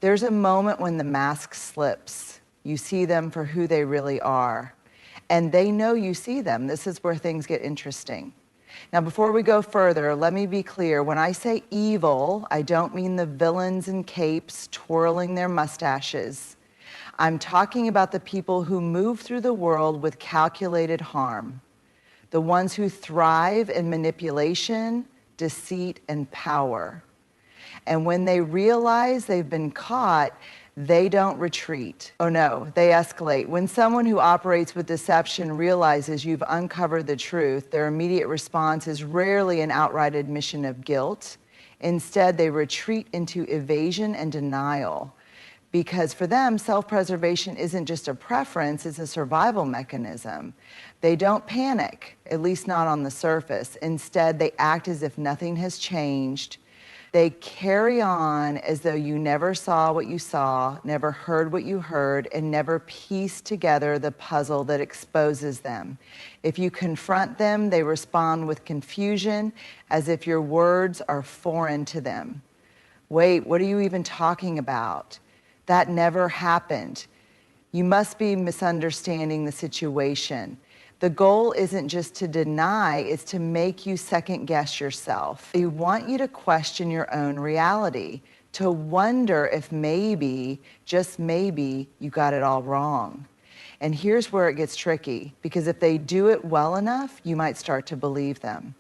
There's a moment when the mask slips. You see them for who they really are. And they know you see them. This is where things get interesting. Now, before we go further, let me be clear. When I say evil, I don't mean the villains in capes twirling their mustaches. I'm talking about the people who move through the world with calculated harm, the ones who thrive in manipulation, deceit, and power. And when they realize they've been caught, they don't retreat. Oh no, they escalate. When someone who operates with deception realizes you've uncovered the truth, their immediate response is rarely an outright admission of guilt. Instead, they retreat into evasion and denial. Because for them, self-preservation isn't just a preference, it's a survival mechanism. They don't panic, at least not on the surface. Instead, they act as if nothing has changed. They carry on as though you never saw what you saw, never heard what you heard, and never pieced together the puzzle that exposes them. If you confront them, they respond with confusion, as if your words are foreign to them. Wait, what are you even talking about? That never happened. You must be misunderstanding the situation. The goal isn't just to deny, it's to make you second guess yourself. They want you to question your own reality, to wonder if maybe, just maybe, you got it all wrong. And here's where it gets tricky, because if they do it well enough, you might start to believe them.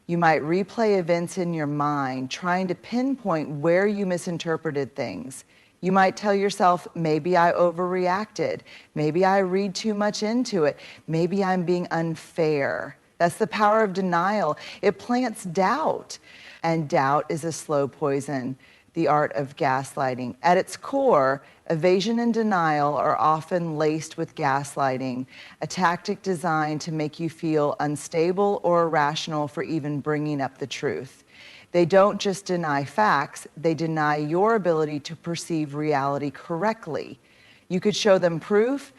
You might replay events in your mind, trying to pinpoint where you misinterpreted things. You might tell yourself, maybe I overreacted. Maybe I read too much into it. Maybe I'm being unfair. That's the power of denial. It plants doubt. And doubt is a slow poison, the art of gaslighting. At its core, evasion and denial are often laced with gaslighting, a tactic designed to make you feel unstable or irrational for even bringing up the truth. They don't just deny facts, they deny your ability to perceive reality correctly. You could show them proof,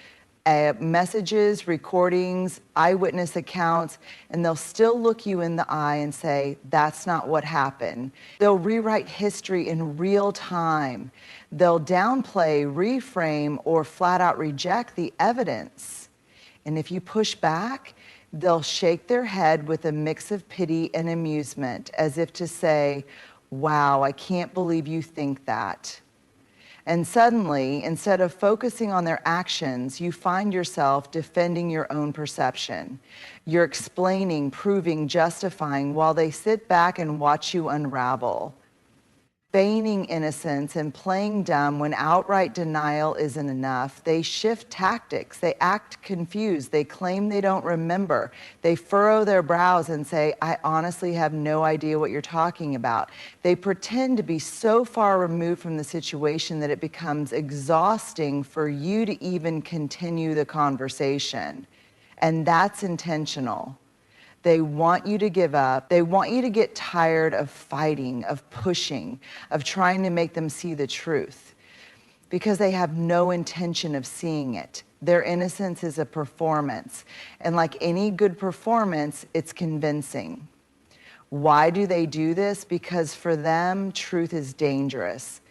messages, recordings, eyewitness accounts, and they'll still look you in the eye and say, that's not what happened. They'll rewrite history in real time. They'll downplay, reframe, or flat out reject the evidence. And if you push back, they'll shake their head with a mix of pity and amusement, as if to say, wow, I can't believe you think that. And suddenly, instead of focusing on their actions, you find yourself defending your own perception. You're explaining, proving, justifying, while they sit back and watch you unravel. Feigning innocence and playing dumb when outright denial isn't enough, they shift tactics. They act confused. They claim they don't remember. They furrow their brows and say, I honestly have no idea what you're talking about. They pretend to be so far removed from the situation that it becomes exhausting for you to even continue the conversation. And that's intentional. They want you to give up. They want you to get tired of fighting, of pushing, of trying to make them see the truth, because they have no intention of seeing it. Their innocence is a performance. And like any good performance, it's convincing. Why do they do this? Because for them, truth is dangerous.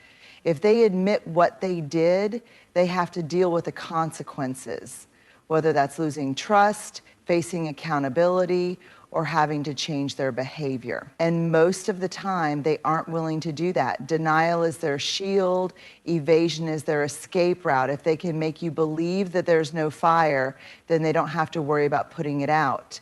If they admit what they did, they have to deal with the consequences, whether that's losing trust, facing accountability, or having to change their behavior. And most of the time, they aren't willing to do that. Denial is their shield, evasion is their escape route. If they can make you believe that there's no fire, then they don't have to worry about putting it out.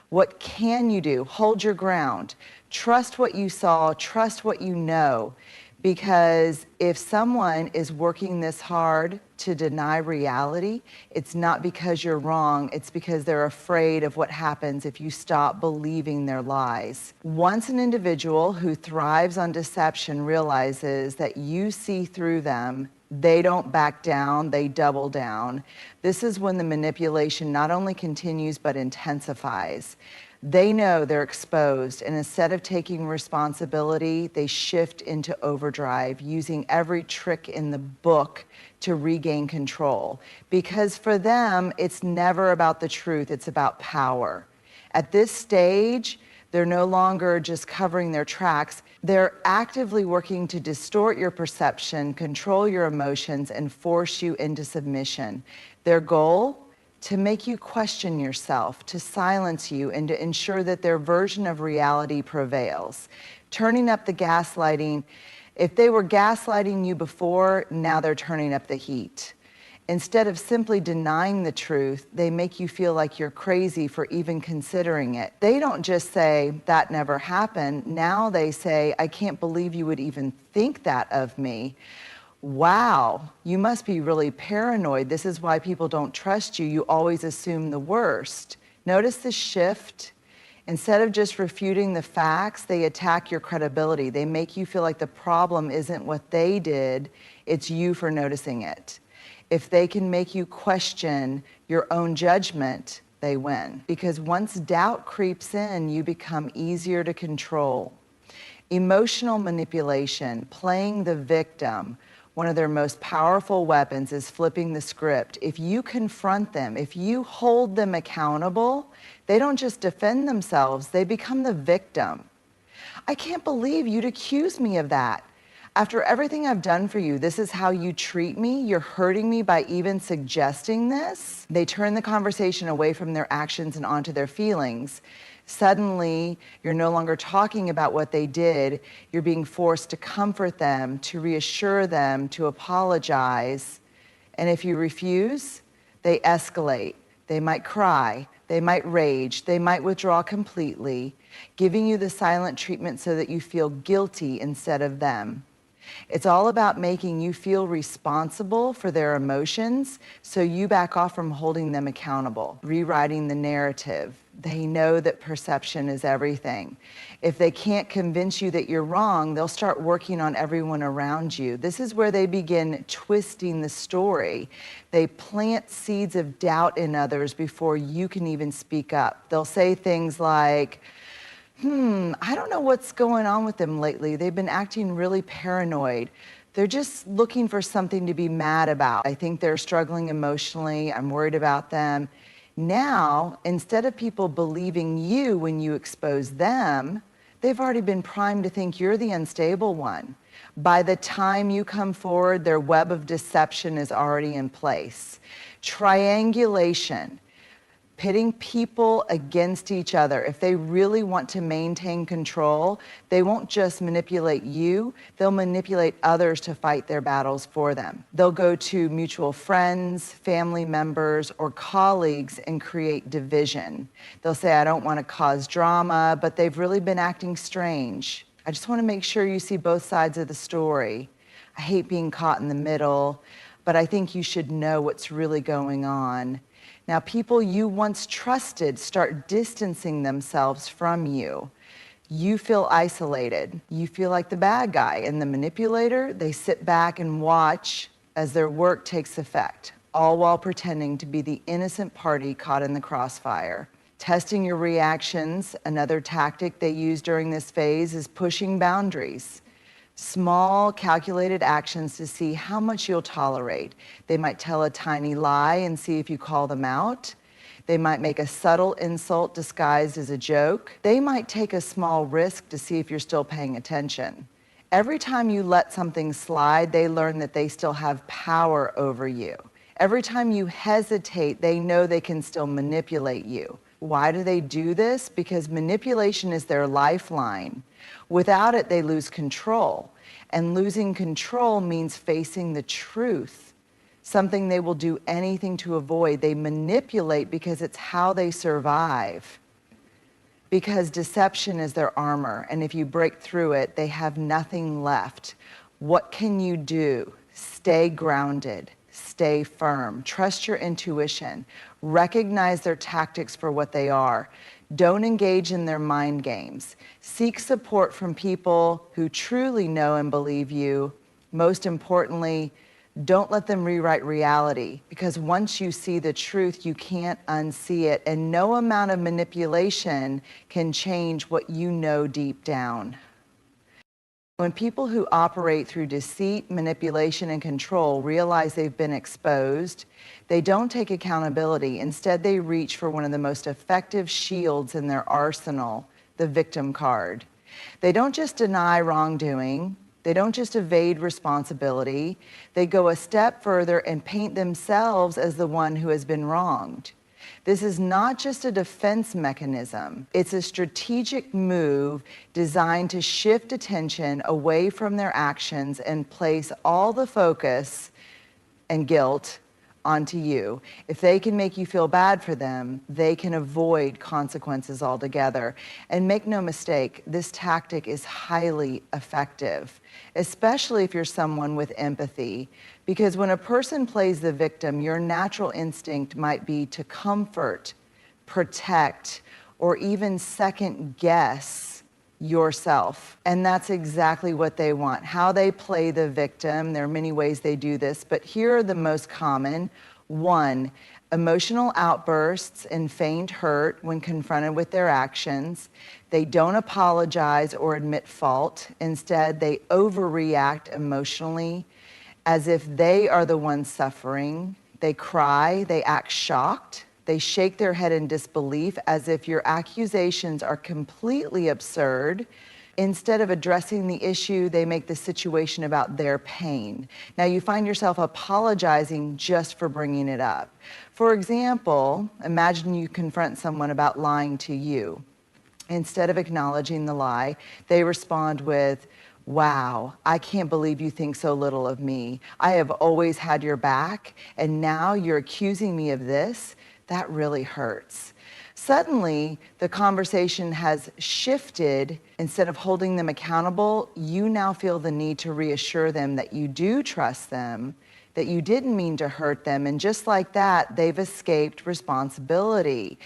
What can you do? Hold your ground. Trust what you saw, trust what you know. Because if someone is working this hard to deny reality, it's not because you're wrong, it's because they're afraid of what happens if you stop believing their lies. Once an individual who thrives on deception realizes that you see through them, they don't back down, they double down. This is when the manipulation not only continues but intensifies. They know they're exposed, and instead of taking responsibility, they shift into overdrive, using every trick in the book to regain control. Because for them, it's never about the truth, it's about power. At this stage, They're no longer just covering their tracks. They're actively working to distort your perception, control your emotions, and force you into submission. Their goal? To make you question yourself, to silence you, and to ensure that their version of reality prevails. Turning up the gaslighting. If they were gaslighting you before, now they're turning up the heat. Instead of simply denying the truth, they make you feel like you're crazy for even considering it. They don't just say, that never happened. Now they say, I can't believe you would even think that of me. Wow, you must be really paranoid. This is why people don't trust you. You always assume the worst. Notice the shift. Instead of just refuting the facts, they attack your credibility. They make you feel like the problem isn't what they did, it's you for noticing it. If they can make you question your own judgment, they win. Because once doubt creeps in, you become easier to control. Emotional manipulation, playing the victim, one of their most powerful weapons is flipping the script. If you confront them, if you hold them accountable, they don't just defend themselves, they become the victim. I can't believe you'd accuse me of that. After everything I've done for you, this is how you treat me? You're hurting me by even suggesting this? They turn the conversation away from their actions and onto their feelings. Suddenly, you're no longer talking about what they did. You're being forced to comfort them, to reassure them, to apologize. And if you refuse, they escalate. They might cry. They might rage. They might withdraw completely, giving you the silent treatment so that you feel guilty instead of them. It's all about making you feel responsible for their emotions, so you back off from holding them accountable, rewriting the narrative. They know that perception is everything. If they can't convince you that you're wrong, they'll start working on everyone around you. This is where they begin twisting the story. They plant seeds of doubt in others before you can even speak up. They'll say things like, I don't know what's going on with them lately. They've been acting really paranoid. They're just looking for something to be mad about. I think they're struggling emotionally. I'm worried about them. Now, instead of people believing you when you expose them, they've already been primed to think you're the unstable one. By the time you come forward, their web of deception is already in place. Triangulation. Pitting people against each other. If they really want to maintain control, they won't just manipulate you, they'll manipulate others to fight their battles for them. They'll go to mutual friends, family members, or colleagues and create division. They'll say, I don't want to cause drama, but they've really been acting strange. I just want to make sure you see both sides of the story. I hate being caught in the middle, but I think you should know what's really going on. Now, people you once trusted start distancing themselves from you. You feel isolated. You feel like the bad guy. And the manipulator, they sit back and watch as their work takes effect, all while pretending to be the innocent party caught in the crossfire. Testing your reactions, another tactic they use during this phase, is pushing boundaries. Small, calculated actions to see how much you'll tolerate. They might tell a tiny lie and see if you call them out. They might make a subtle insult disguised as a joke. They might take a small risk to see if you're still paying attention. Every time you let something slide, they learn that they still have power over you. Every time you hesitate, they know they can still manipulate you. Why do they do this? Because manipulation is their lifeline. Without it, they lose control. And losing control means facing the truth, something they will do anything to avoid. They manipulate because it's how they survive. Because deception is their armor, and if you break through it, they have nothing left. What can you do? Stay grounded. Stay firm. Trust your intuition. Recognize their tactics for what they are. Don't engage in their mind games. Seek support from people who truly know and believe you. Most importantly, don't let them rewrite reality, because once you see the truth, you can't unsee it, and no amount of manipulation can change what you know deep down. When people who operate through deceit, manipulation, and control realize they've been exposed, they don't take accountability. Instead, they reach for one of the most effective shields in their arsenal, the victim card. They don't just deny wrongdoing. They don't just evade responsibility. They go a step further and paint themselves as the one who has been wronged. This is not just a defense mechanism. It's a strategic move designed to shift attention away from their actions and place all the focus and guilt onto you. If they can make you feel bad for them, they can avoid consequences altogether. And make no mistake, this tactic is highly effective, especially if you're someone with empathy. Because when a person plays the victim, your natural instinct might be to comfort, protect, or even second guess yourself. And that's exactly what they want. How they play the victim, there are many ways they do this, but here are the most common. 1, emotional outbursts and feigned hurt when confronted with their actions. They don't apologize or admit fault. Instead, they overreact emotionally as if they are the ones suffering. They cry, they act shocked. They shake their head in disbelief as if your accusations are completely absurd. Instead of addressing the issue, they make the situation about their pain. Now you find yourself apologizing just for bringing it up. For example, imagine you confront someone about lying to you. Instead of acknowledging the lie, they respond with, "Wow, I can't believe you think so little of me. I have always had your back, and now you're accusing me of this? That really hurts." Suddenly, the conversation has shifted. Instead of holding them accountable, you now feel the need to reassure them that you do trust them, that you didn't mean to hurt them, and just like that, they've escaped responsibility.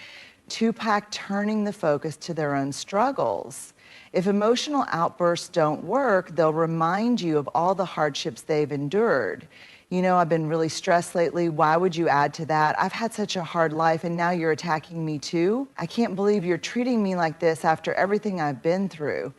Tupac turning the focus to their own struggles. If emotional outbursts don't work, they'll remind you of all the hardships they've endured. "You know, I've been really stressed lately. Why would you add to that? I've had such a hard life and now you're attacking me too. I can't believe you're treating me like this after everything I've been through."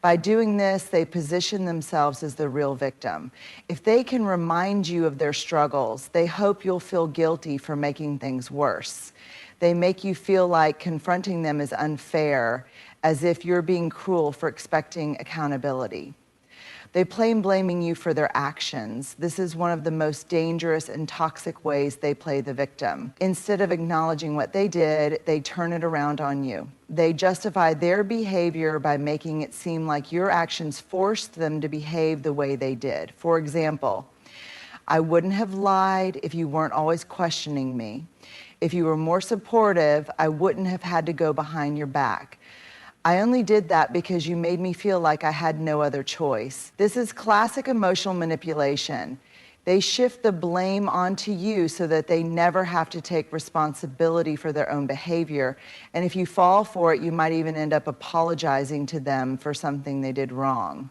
By doing this, they position themselves as the real victim. If they can remind you of their struggles, they hope you'll feel guilty for making things worse. They make you feel like confronting them is unfair, as if you're being cruel for expecting accountability. They blame blaming you for their actions. This is one of the most dangerous and toxic ways they play the victim. Instead of acknowledging what they did, they turn it around on you. They justify their behavior by making it seem like your actions forced them to behave the way they did. For example, "I wouldn't have lied if you weren't always questioning me. If you were more supportive, I wouldn't have had to go behind your back. I only did that because you made me feel like I had no other choice." This is classic emotional manipulation. They shift the blame onto you so that they never have to take responsibility for their own behavior. And if you fall for it, you might even end up apologizing to them for something they did wrong.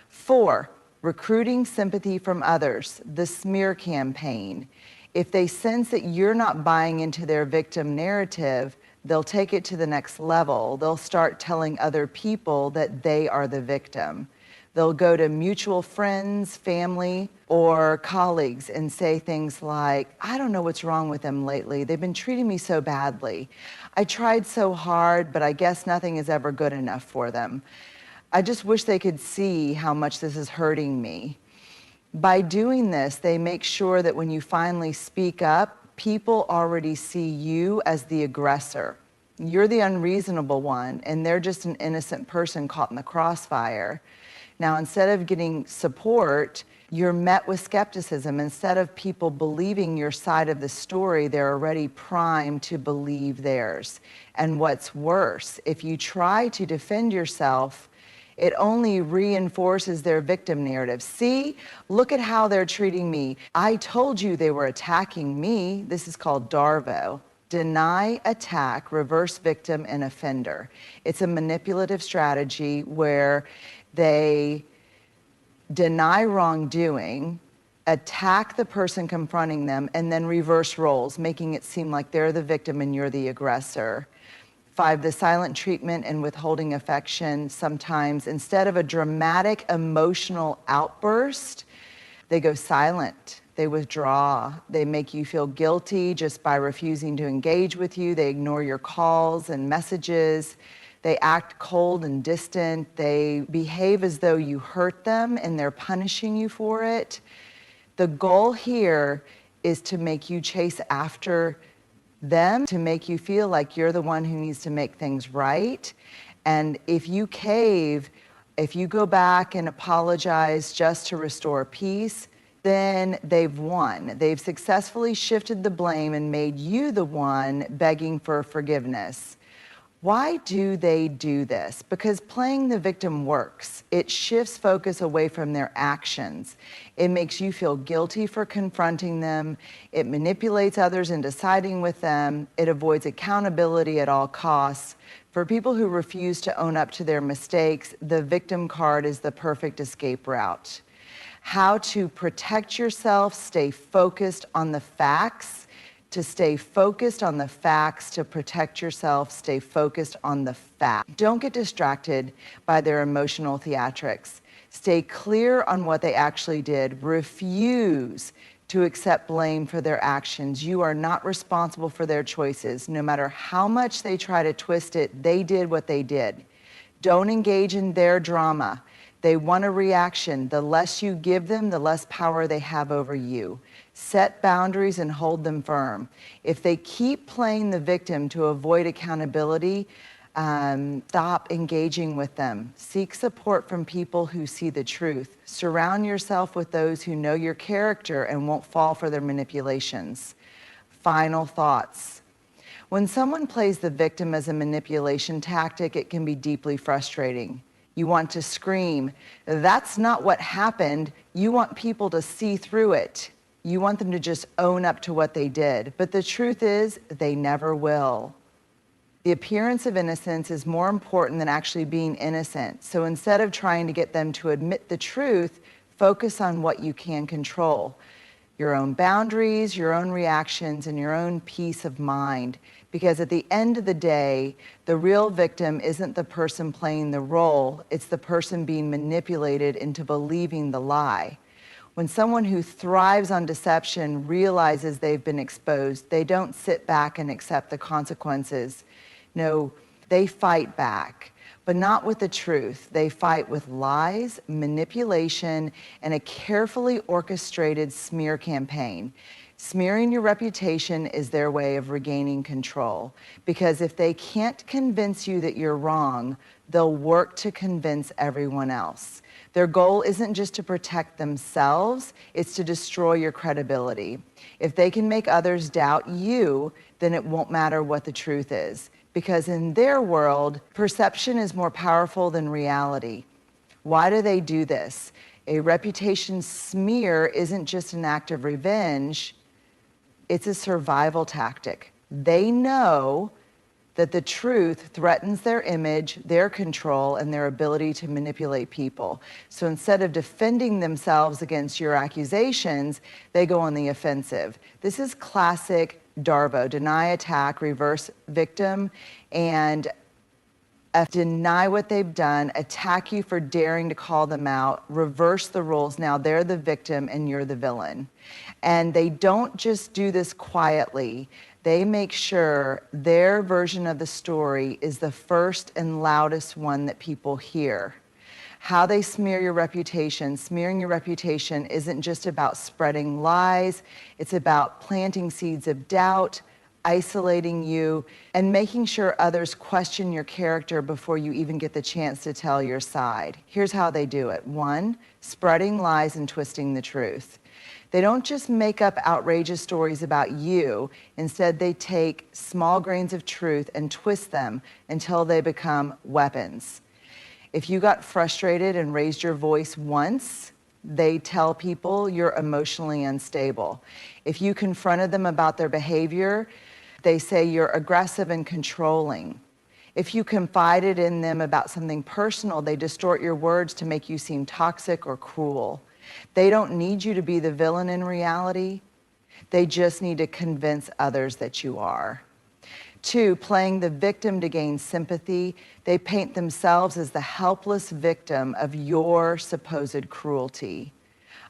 4, recruiting sympathy from others, the smear campaign. If they sense that you're not buying into their victim narrative, they'll take it to the next level. They'll start telling other people that they are the victim. They'll go to mutual friends, family, or colleagues and say things like, "I don't know what's wrong with them lately. They've been treating me so badly. I tried so hard, but I guess nothing is ever good enough for them. I just wish they could see how much this is hurting me." By doing this, they make sure that when you finally speak up, people already see you as the aggressor. You're the unreasonable one, and they're just an innocent person caught in the crossfire. Now, instead of getting support, you're met with skepticism. Instead of people believing your side of the story, they're already primed to believe theirs. And what's worse, if you try to defend yourself, it only reinforces their victim narrative. "See, look at how they're treating me. I told you they were attacking me." This is called DARVO. Deny, attack, reverse victim, and offender. It's a manipulative strategy where they deny wrongdoing, attack the person confronting them, and then reverse roles, making it seem like they're the victim and you're the aggressor. 5, the silent treatment and withholding affection. Sometimes, instead of a dramatic emotional outburst, they go silent. They withdraw. They make you feel guilty just by refusing to engage with you. They ignore your calls and messages. They act cold and distant. They behave as though you hurt them and they're punishing you for it. The goal here is to make you chase after them, to make you feel like you're the one who needs to make things right. And if you cave, if you go back and apologize just to restore peace, then they've won. They've successfully shifted the blame and made you the one begging for forgiveness. Why do they do this? Because playing the victim works. It shifts focus away from their actions. It makes you feel guilty for confronting them. It manipulates others into siding with them. It avoids accountability at all costs. For people who refuse to own up to their mistakes, the victim card is the perfect escape route. How to protect yourself, stay focused on the facts. To stay focused on the facts, to protect yourself, stay focused on the facts. Don't get distracted by their emotional theatrics. Stay clear on what they actually did. Refuse to accept blame for their actions. You are not responsible for their choices. No matter how much they try to twist it, they did what they did. Don't engage in their drama. They want a reaction. The less you give them, the less power they have over you. Set boundaries and hold them firm. If they keep playing the victim to avoid accountability, stop engaging with them. Seek support from people who see the truth. Surround yourself with those who know your character and won't fall for their manipulations. Final thoughts. When someone plays the victim as a manipulation tactic, it can be deeply frustrating. You want to scream, "That's not what happened." You want people to see through it. You want them to just own up to what they did. But the truth is, they never will. The appearance of innocence is more important than actually being innocent. So instead of trying to get them to admit the truth, focus on what you can control. Your own boundaries, your own reactions, and your own peace of mind. Because at the end of the day, the real victim isn't the person playing the role, it's the person being manipulated into believing the lie. When someone who thrives on deception realizes they've been exposed, they don't sit back and accept the consequences. No, they fight back, but not with the truth. They fight with lies, manipulation, and a carefully orchestrated smear campaign. Smearing your reputation is their way of regaining control, because if they can't convince you that you're wrong, they'll work to convince everyone else. Their goal isn't just to protect themselves, it's to destroy your credibility. If they can make others doubt you, then it won't matter what the truth is, because in their world, perception is more powerful than reality. Why do they do this? A reputation smear isn't just an act of revenge, it's a survival tactic. They know that the truth threatens their image, their control, and their ability to manipulate people. So instead of defending themselves against your accusations, they go on the offensive. This is classic DARVO, deny, attack, reverse victim, and deny what they've done, attack you for daring to call them out, reverse the roles. Now they're the victim and you're the villain. And they don't just do this quietly. They make sure their version of the story is the first and loudest one that people hear. How they smear your reputation. Smearing your reputation isn't just about spreading lies. It's about planting seeds of doubt, isolating you, and making sure others question your character before you even get the chance to tell your side. Here's how they do it. 1, spreading lies and twisting the truth. They don't just make up outrageous stories about you. Instead, they take small grains of truth and twist them until they become weapons. If you got frustrated and raised your voice once, they tell people you're emotionally unstable. If you confronted them about their behavior, they say you're aggressive and controlling. If you confided in them about something personal, they distort your words to make you seem toxic or cruel. They don't need you to be the villain in reality. They just need to convince others that you are. 2, playing the victim to gain sympathy. They paint themselves as the helpless victim of your supposed cruelty.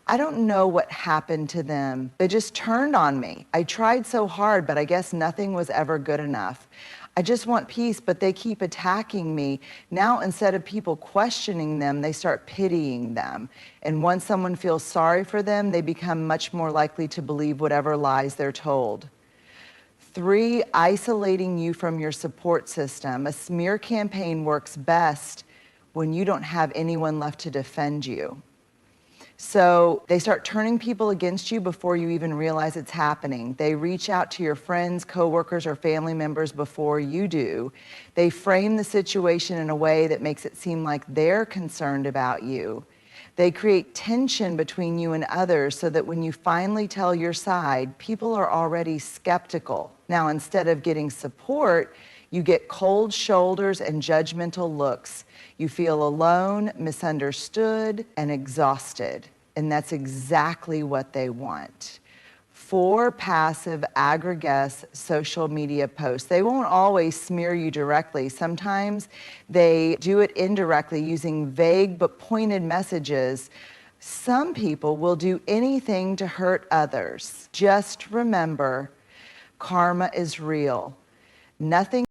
I don't know what happened to them. They just turned on me. I tried so hard, but I guess nothing was ever good enough. I just want peace, but they keep attacking me. Now, instead of people questioning them, they start pitying them. And once someone feels sorry for them, they become much more likely to believe whatever lies they're told. 3, isolating you from your support system. A smear campaign works best when you don't have anyone left to defend you. So they start turning people against you before you even realize it's happening. They reach out to your friends, coworkers, or family members before you do. They frame the situation in a way that makes it seem like they're concerned about you. They create tension between you and others so that when you finally tell your side, people are already skeptical. Now, instead of getting support, you get cold shoulders and judgmental looks. You feel alone, misunderstood, and exhausted. And that's exactly what they want. 4, passive, aggressive social media posts. They won't always smear you directly. Sometimes they do it indirectly using vague but pointed messages. Some people will do anything to hurt others. Just remember, karma is real. Nothing